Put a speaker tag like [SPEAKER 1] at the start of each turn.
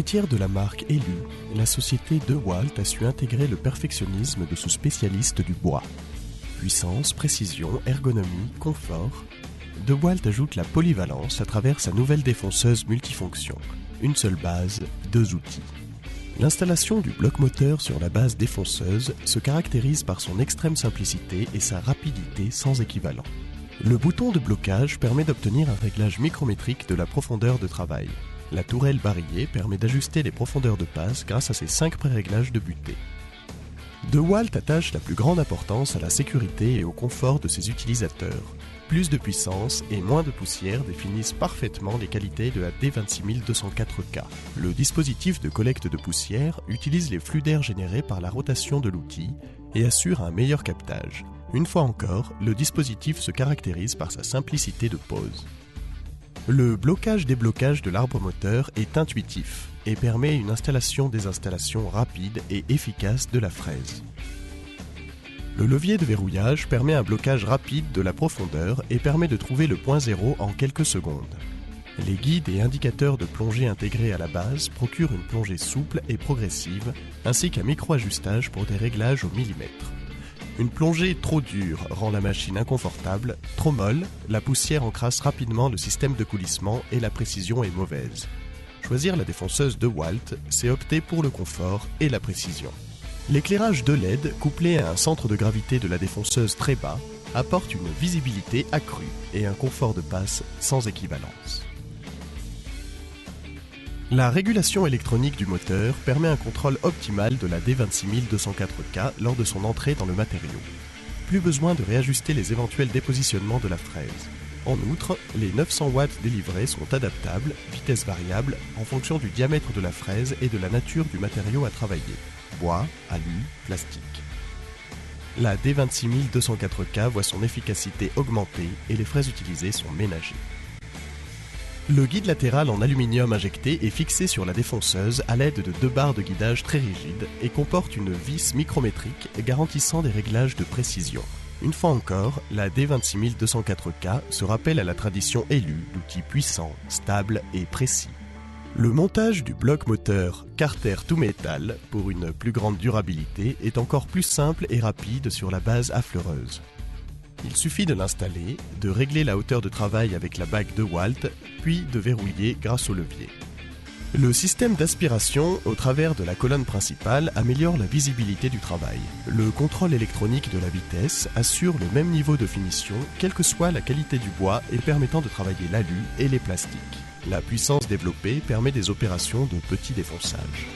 [SPEAKER 1] Héritière de la marque Elu, la société DeWalt a su intégrer le perfectionnisme de ce spécialiste du bois. Puissance, précision, ergonomie, confort, DeWalt ajoute la polyvalence à travers sa nouvelle défonceuse multifonction. Une seule base, deux outils. L'installation du bloc moteur sur la base défonceuse se caractérise par son extrême simplicité et sa rapidité sans équivalent. Le bouton de blocage permet d'obtenir un réglage micrométrique de la profondeur de travail. La tourelle barillet permet d'ajuster les profondeurs de passe grâce à ses 5 pré-réglages de butée. DeWalt attache la plus grande importance à la sécurité et au confort de ses utilisateurs. Plus de puissance et moins de poussière définissent parfaitement les qualités de la D26204K. Le dispositif de collecte de poussière utilise les flux d'air générés par la rotation de l'outil et assure un meilleur captage. Une fois encore, le dispositif se caractérise par sa simplicité de pose. Le blocage-déblocage de l'arbre moteur est intuitif et permet une installation-désinstallation rapide et efficace de la fraise. Le levier de verrouillage permet un blocage rapide de la profondeur et permet de trouver le point zéro en quelques secondes. Les guides et indicateurs de plongée intégrés à la base procurent une plongée souple et progressive, ainsi qu'un micro-ajustage pour des réglages au millimètre. Une plongée trop dure rend la machine inconfortable, trop molle, la poussière encrasse rapidement le système de coulissement et la précision est mauvaise. Choisir la défonceuse DeWalt, c'est opter pour le confort et la précision. L'éclairage de LED, couplé à un centre de gravité de la défonceuse très bas, apporte une visibilité accrue et un confort de passe sans équivalence. La régulation électronique du moteur permet un contrôle optimal de la D26204K lors de son entrée dans le matériau. Plus besoin de réajuster les éventuels dépositionnements de la fraise. En outre, les 900 watts délivrés sont adaptables, vitesse variable, en fonction du diamètre de la fraise et de la nature du matériau à travailler. Bois, alu, plastique. La D26204K voit son efficacité augmenter et les fraises utilisées sont ménagées. Le guide latéral en aluminium injecté est fixé sur la défonceuse à l'aide de 2 barres de guidage très rigides et comporte une vis micrométrique garantissant des réglages de précision. Une fois encore, la D26204K se rappelle à la tradition Elu d'outils puissants, stables et précis. Le montage du bloc moteur Carter to Metal pour une plus grande durabilité est encore plus simple et rapide sur la base affleureuse. Il suffit de l'installer, de régler la hauteur de travail avec la bague DeWalt, puis de verrouiller grâce au levier. Le système d'aspiration au travers de la colonne principale améliore la visibilité du travail. Le contrôle électronique de la vitesse assure le même niveau de finition, quelle que soit la qualité du bois et permettant de travailler l'alu et les plastiques. La puissance développée permet des opérations de petit défonçage.